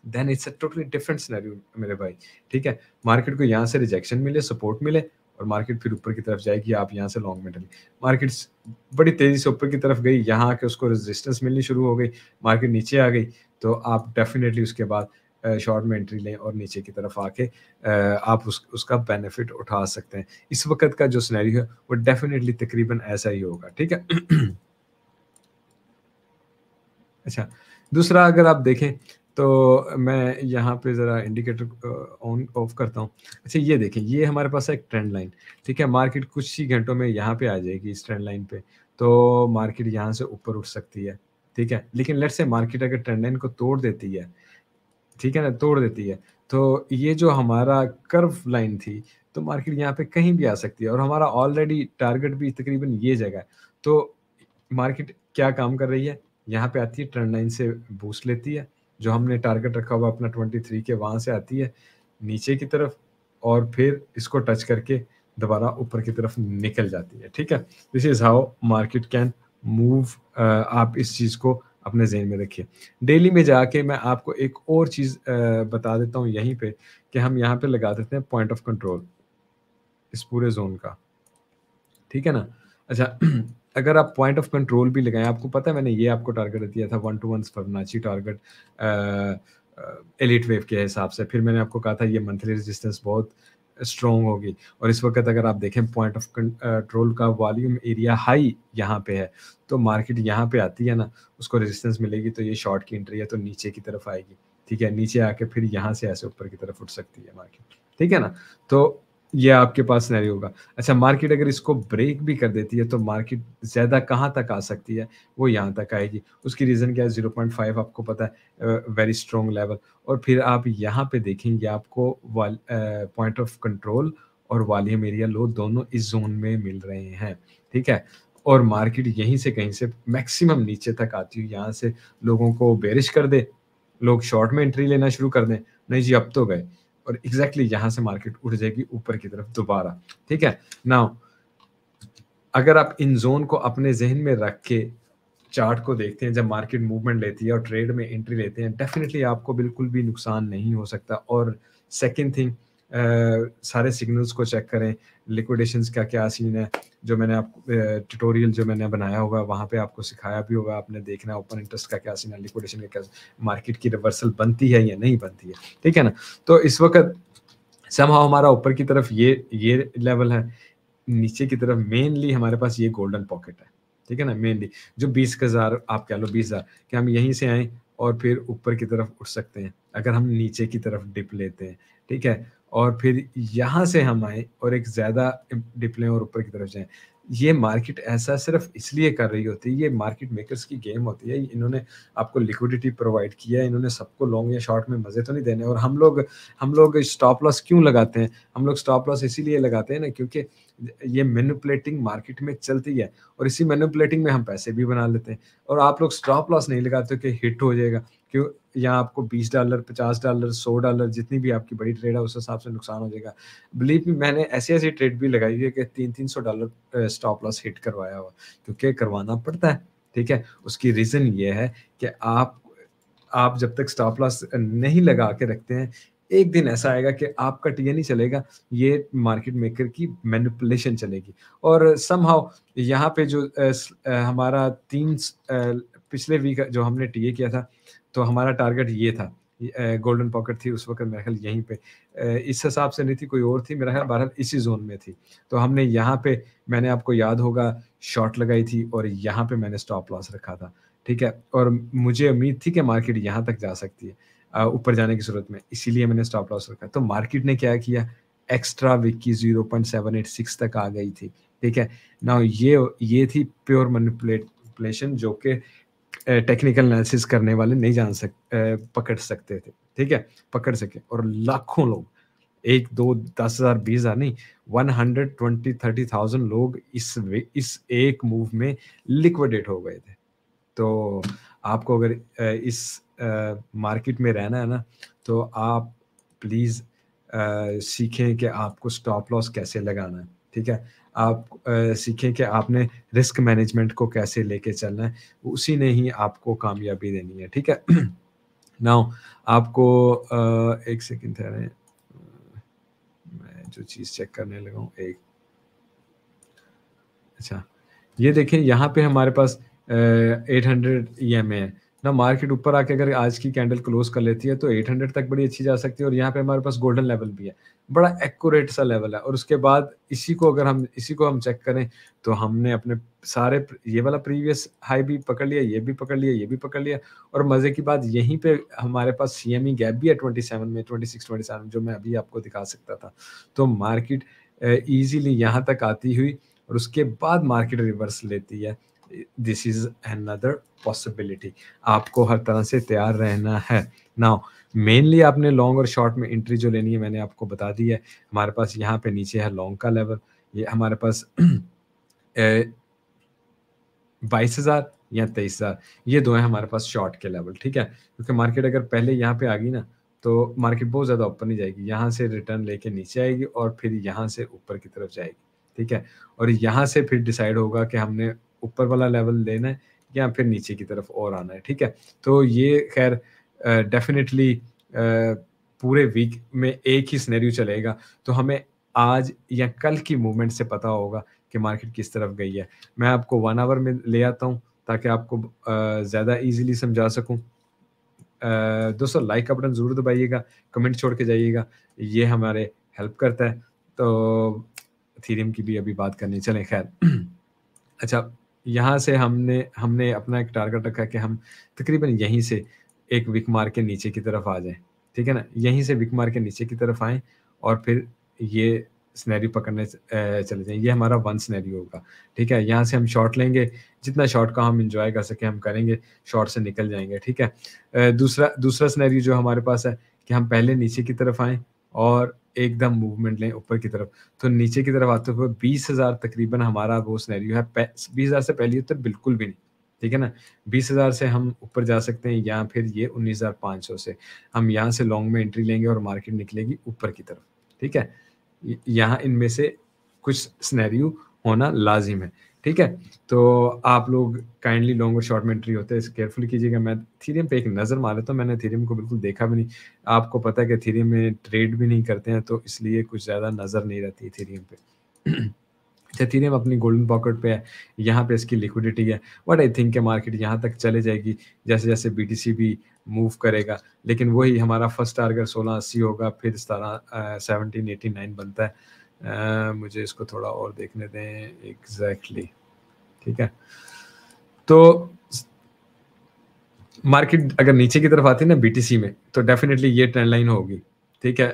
then it's a totally different scenario मेरे भाई, ठीक है? मार्केट को यहाँ से रिजेक्शन मिले, सपोर्ट मिले, और मार्केट फिर ऊपर की तरफ जाएगी, आप यहाँ से लॉन्ग में डलें। मार्केट बड़ी तेज़ी से ऊपर की तरफ गई, यहाँ आके उसको रेजिस्टेंस मिलनी शुरू हो गई, मार्केट नीचे आ गई, तो आप डेफिनिटली उसके बाद शॉर्ट में एंट्री लें और नीचे की तरफ आके आप उसका बेनिफिट उठा सकते हैं। इस वक़्त का जो सिनेरियो है, वो डेफिनिटली तकरीबन ऐसा ही होगा, ठीक है? अच्छा, दूसरा अगर आप देखें तो मैं यहाँ पे ज़रा इंडिकेटर ऑन ऑफ करता हूँ। अच्छा, ये देखें, ये हमारे पास है एक ट्रेंड लाइन, ठीक है? मार्केट कुछ ही घंटों में यहाँ पे आ जाएगी इस ट्रेंड लाइन पे, तो मार्केट यहाँ से ऊपर उठ सकती है, ठीक है? लेकिन लेट्स से मार्केट अगर ट्रेंड लाइन को तोड़ देती है, ठीक है ना? तोड़ देती है, तो ये जो हमारा कर्व लाइन थी, तो मार्केट यहाँ पे कहीं भी आ सकती है, और हमारा ऑलरेडी टारगेट भी तकरीबन ये जगह है। तो मार्केट क्या काम कर रही है? यहाँ पे आती है, ट्रेंड लाइन से बूस्ट लेती है, जो हमने टारगेट रखा हुआ अपना 23 के, वहाँ से आती है नीचे की तरफ, और फिर इसको टच करके दोबारा ऊपर की तरफ निकल जाती है, ठीक है? This is how market can move. आप इस चीज़ को अपने ज़हन में रखिए। डेली में जाके मैं आपको एक और चीज़ बता देता हूँ यहीं पे, कि हम यहाँ पे लगा देते हैं पॉइंट ऑफ कंट्रोल इस पूरे ज़ोन का, ठीक है ना? अच्छा, अगर आप पॉइंट ऑफ कंट्रोल भी लगाएँ, आपको पता है मैंने ये आपको टारगेट दिया था 1 to 1 Fibonacci target Elliott wave के हिसाब से। फिर मैंने आपको कहा था ये मंथली रेजिस्टेंस बहुत स्ट्रॉन्ग होगी, और इस वक़्त अगर आप देखें पॉइंट ऑफ कंट्रोल का वॉल्यूम एरिया हाई यहाँ पे है, तो मार्केट यहाँ पे आती है ना, उसको रेजिस्टेंस मिलेगी, तो ये शॉर्ट की एंट्री है, तो नीचे की तरफ आएगी, ठीक है? नीचे आके फिर यहाँ से ऐसे ऊपर की तरफ उठ सकती है मार्केट, ठीक है ना? तो ये आपके पास सिनेरियो होगा। अच्छा, मार्केट अगर इसको ब्रेक भी कर देती है, तो मार्केट ज़्यादा कहाँ तक आ सकती है? वो यहाँ तक आएगी। उसकी रीज़न क्या है? 0.5 आपको पता है, वेरी स्ट्रॉन्ग लेवल, और फिर आप यहाँ पे देखेंगे आपको पॉइंट ऑफ कंट्रोल और वॉल्यूम एरिया लो दोनों इस ज़ोन में मिल रहे हैं, ठीक है? और मार्केट यहीं से कहीं से मैक्सिमम नीचे तक आती हुई यहाँ से लोगों को बेरिश कर दे, लोग शॉर्ट में एंट्री लेना शुरू कर दें, नहीं जी अब तो गए। और एग्ज़ैक्टली यहाँ से मार्केट उठ जाएगी ऊपर की तरफ दोबारा, ठीक है? नाउ अगर आप इन ज़ोन को अपने ज़हन में रख के चार्ट को देखते हैं, जब मार्केट मूवमेंट लेती है और ट्रेड में एंट्री लेते हैं, डेफ़िनिटली आपको बिल्कुल भी नुकसान नहीं हो सकता। और सेकंड थिंग, सारे सिग्नल्स को चेक करें, लिक्विडेशंस का क्या सीन है, जो मैंने आपको ट्यूटोरियल जो मैंने बनाया होगा, वहाँ पे आपको सिखाया भी होगा, आपने देखना है ओपन इंटरेस्ट का क्या सीन है, लिक्विडेशन का क्या, मार्केट की रिवर्सल बनती है या नहीं बनती है, ठीक है ना? तो इस वक़्त समहाउ हमारा ऊपर की तरफ ये लेवल है, नीचे की तरफ मेनली हमारे पास ये गोल्डन पॉकेट है, ठीक है ना? मेनली जो 20,000 आप कह लो 20,000 कि हम यहीं से आएँ और फिर ऊपर की तरफ उठ सकते हैं, अगर हम नीचे की तरफ डिप लेते हैं, ठीक है? और फिर यहाँ से हम आएँ और एक ज़्यादा डिप लें और ऊपर की तरफ जाएँ। ये मार्केट ऐसा सिर्फ़ इसलिए कर रही होती है, ये मार्केट मेकर्स की गेम होती है। इन्होंने आपको लिक्विडिटी प्रोवाइड किया है, इन्होंने सबको लॉन्ग या शॉर्ट में मज़े तो नहीं देने। और हम लोग स्टॉप लॉस क्यों लगाते हैं? हम लोग स्टॉप लॉस इसीलिए लगाते हैं ना, क्योंकि ये मैनिपुलेटिंग मार्केट में चलती है और इसी मैनिपुलेटिंग में हम पैसे भी बना लेते हैं। और आप लोग स्टॉप लॉस नहीं लगाते हो कि हिट हो जाएगा, क्यों? यहाँ आपको $20, $50, $100 जितनी भी आपकी बड़ी ट्रेड है उस हिसाब से नुकसान हो जाएगा। बिलीव मी, मैंने ऐसी-ऐसी ट्रेड भी लगाई है कि $300-300 स्टॉप लॉस हिट करवाया हुआ, क्योंकि करवाना पड़ता है, ठीक है? उसकी रीज़न ये है कि आप जब तक स्टॉप लॉस नहीं लगा के रखते हैं, एक दिन ऐसा आएगा कि आपका टीए नहीं चलेगा, ये मार्केट मेकर की मैनिपुलेशन चलेगी। और समहाउ यहाँ पे जो हमारा पिछले वीक जो हमने टीए किया था, तो हमारा टारगेट ये था। गोल्डन पॉकेट थी उस वक़्त मेरे ख़्याल यहीं पे। इस हिसाब से नहीं थी, कोई और थी, मेरा ख़्याल बहरहाल इसी ज़ोन में थी। तो हमने यहाँ पे, मैंने आपको याद होगा, शॉर्ट लगाई थी और यहाँ पे मैंने स्टॉप लॉस रखा था। ठीक है? और मुझे उम्मीद थी कि मार्केट यहाँ तक जा सकती है ऊपर जाने की सूरत में, इसीलिए मैंने स्टॉप लॉस रखा। तो मार्केट ने क्या किया, एक्स्ट्रा वीक की 0.786 तक आ गई थी, ठीक है? नाउ ये थी प्योर मैनिपुलेशन, जो कि टेक्निकल एनालिसिस करने वाले नहीं पकड़ सकते थे, ठीक है? पकड़ सके, और लाखों लोग, 1, 2, 10,000, 20,000 नहीं, 120-30,000 लोग इस एक मूव में लिक्विडेट हो गए थे। तो आपको अगर इस मार्केट में रहना है ना, तो आप प्लीज़ सीखें कि आपको स्टॉप लॉस कैसे लगाना है, ठीक है? आप सीखें कि आपने रिस्क मैनेजमेंट को कैसे लेके चलना है, उसी ने ही आपको कामयाबी देनी है, ठीक है? नाउ आपको 1 सेकंड ठहरें, मैं जो चीज़ चेक करने लगा हूँ, एक अच्छा, ये देखें यहाँ पे हमारे पास 800 ईएमए है ना। मार्केट ऊपर आके अगर आज की कैंडल क्लोज कर लेती है तो 800 तक बड़ी अच्छी जा सकती है, और यहाँ पे हमारे पास गोल्डन लेवल भी है, बड़ा एक्यूरेट सा लेवल है। और उसके बाद इसी को हम चेक करें, तो हमने अपने सारे ये वाला प्रीवियस हाई भी पकड़ लिया, ये भी पकड़ लिया, ये भी पकड़ लिया, और मज़े की बात यहीं पे हमारे पास सीएमई गैप भी है 27 में, 26-27, जो मैं अभी आपको दिखा सकता था। तो मार्केट ईज़िली यहाँ तक आती हुई और उसके बाद मार्केट रिवर्स लेती है। This is another possibility. आपको हर तरह से तैयार रहना है। नाउ मेनली आपने लॉन्ग और शॉर्ट में एंट्री जो लेनी है मैंने आपको बता दी है। हमारे पास यहाँ पे नीचे है लॉन्ग का लेवल, ये हमारे पास 22,000 या 23,000, ये 2 हैं हमारे पास शॉर्ट के लेवल, ठीक है? क्योंकि मार्केट अगर पहले यहाँ पे आ गई ना, तो मार्केट बहुत ज़्यादा ऊपर नहीं जाएगी, यहाँ से रिटर्न लेके नीचे आएगी और फिर यहाँ से ऊपर की तरफ जाएगी, ठीक है? और यहाँ से फिर डिसाइड होगा कि हमने ऊपर वाला लेवल लेना है या फिर नीचे की तरफ और आना है, ठीक है? तो ये ख़ैर डेफ़िनिटली पूरे वीक में एक ही सिनेरियो चलेगा, तो हमें आज या कल की मूवमेंट से पता होगा कि मार्केट किस तरफ गई है। मैं आपको 1 आवर में ले आता हूँ ताकि आपको ज़्यादा ईज़िली समझा सकूँ। दोस्तों लाइक का बटन ज़रूर दबाइएगा, कमेंट छोड़ के जाइएगा, ये हमारे हेल्प करता है। तो थीरम की भी अभी बात करनी, चलें खैर। अच्छा, यहाँ से हमने हमने अपना एक टारगेट रखा कि हम तकरीबन यहीं से एक विक मार के नीचे की तरफ आ जाएँ, ठीक है ना? यहीं से विक मार के नीचे की तरफ आएँ और फिर ये सिनेरियो पकड़ने चले जाएँ। ये हमारा 1 सिनेरियो होगा, ठीक है? यहाँ से हम शॉर्ट लेंगे, जितना शॉर्ट का हम एन्जॉय कर सकें हम करेंगे, शॉर्ट से निकल जाएँगे, ठीक है? दूसरा सिनेरियो जो हमारे पास है कि हम पहले नीचे की तरफ आएँ और एकदम मूवमेंट लें ऊपर की तरफ। तो नीचे की तरफ आते हुए 20,000 तकरीबन हमारा वो सिनेरियो है। 20,000 से पहले तो बिल्कुल भी नहीं, ठीक है ना? 20,000 से हम ऊपर जा सकते हैं या फिर ये 19,500 से। हम यहाँ से लॉन्ग में एंट्री लेंगे और मार्केट निकलेगी ऊपर की तरफ, ठीक है? यहाँ इनमें से कुछ सिनेरियो होना लाज़िम है, ठीक है? तो आप लोग काइंडली लॉन्ग और शॉर्ट में एंट्री होते हैं, इसे केयरफुली कीजिएगा। मैं इथेरियम पे एक नज़र मार लेता हूँ, मैंने इथेरियम को बिल्कुल देखा भी नहीं। आपको पता है कि इथेरियम में ट्रेड भी नहीं करते हैं, तो इसलिए कुछ ज़्यादा नज़र नहीं रहती इथेरियम पे। एथेरियम अपनी गोल्डन पॉकेट पे है, यहाँ पे इसकी लिक्विडिटी है। व्हाट आई थिंक कि मार्केट यहाँ तक चले जाएगी, जैसे-जैसे बीटीसी भी मूव करेगा। लेकिन वही हमारा फर्स्ट टारगेट 1680 होगा, फिर इस तरह 1789 बनता है। मुझे इसको थोड़ा और देखने दें एग्ज़ैक्टली, ठीक है? तो मार्केट अगर नीचे की तरफ आती है ना बीटीसी में, तो डेफ़िनिटली ये ट्रेंड लाइन होगी, ठीक है?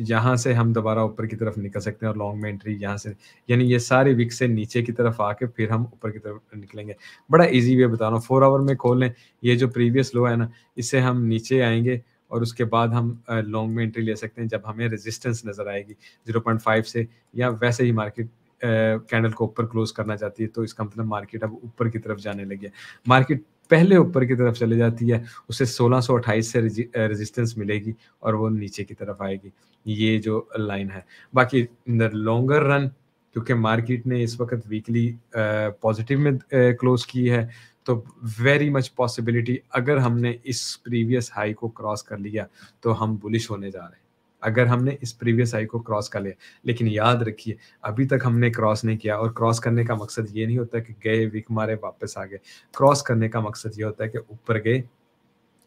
यहाँ से हम दोबारा ऊपर की तरफ निकल सकते हैं और लॉन्ग में एंट्री यहाँ से यानी ये सारे विक से नीचे की तरफ आके फिर हम ऊपर की तरफ निकलेंगे। बड़ा ईज़ी वे बता रहा हूँ, 4 आवर में खोल लें, ये जो प्रीवियस लो है ना, इससे हम नीचे आएँगे और उसके बाद हम लॉन्ग में एंट्री ले सकते हैं जब हमें रेजिस्टेंस नज़र आएगी 0.5 से या वैसे ही मार्केट कैंडल को ऊपर क्लोज़ करना चाहती है, तो इसका मतलब मार्केट अब ऊपर की तरफ जाने लगी है। मार्केट पहले ऊपर की तरफ चली जाती है, उसे 1628 से रेजिस्टेंस मिलेगी और वो नीचे की तरफ आएगी। ये जो लाइन है। बाकी इन द लॉन्गर रन क्योंकि मार्केट ने इस वक़्त वीकली पॉज़िटिव में क्लोज़ की है, तो वेरी मच पॉसिबिलिटी अगर हमने इस प्रीवियस हाई को क्रॉस कर लिया, तो हम बुलिश होने जा रहे हैं। अगर हमने इस प्रीवियस हाई को क्रॉस कर लिया, लेकिन याद रखिए अभी तक हमने क्रॉस नहीं किया और क्रॉस करने का मकसद ये नहीं होता कि गए विक मारे वापस आ गए। क्रॉस करने का मकसद ये होता है कि ऊपर गए,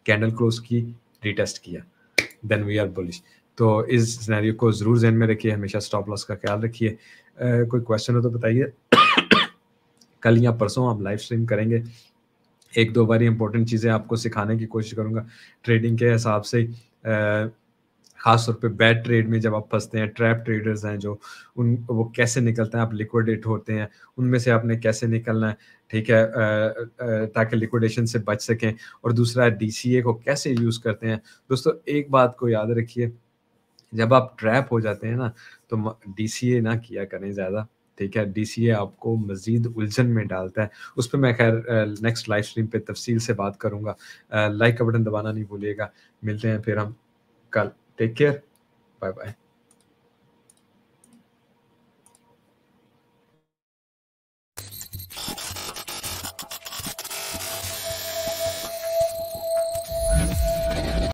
कैंडल क्लोज़ की, रीटेस्ट किया, देन वी आर बुलिश। तो इस सिनेरियो को ज़रूर ज़हन में रखिए, हमेशा स्टॉप लॉस का ख्याल रखिए। कोई क्वेश्चन हो तो बताइए? कल या परसों हम लाइव स्ट्रीम करेंगे। 1-2 बारी इम्पोर्टेंट चीज़ें आपको सिखाने की कोशिश करूँगा, ट्रेडिंग के हिसाब से ख़ास तौर पे बैड ट्रेड में जब आप फँसते हैं, ट्रैप ट्रेडर्स हैं जो, उन वो कैसे निकलते हैं, आप लिक्विडेट होते हैं, उनमें से आपने कैसे निकलना है, ठीक है? ताकि लिक्विडेशन से बच सकें और दूसरा डीसीए को कैसे यूज़ करते हैं। दोस्तों एक बात को याद रखिए, जब आप ट्रैप हो जाते हैं ना, तो म डीसीए ना किया करें ज़्यादा, ठीक है? डीसीए आपको मज़ीद उलझन में डालता है। उस पे मैं ख़ैर नेक्स्ट लाइव स्ट्रीम पे तफ़सील से बात करूँगा। लाइक का बटन दबाना नहीं भूलिएगा। मिलते हैं फिर हम कल। Take care. Bye bye.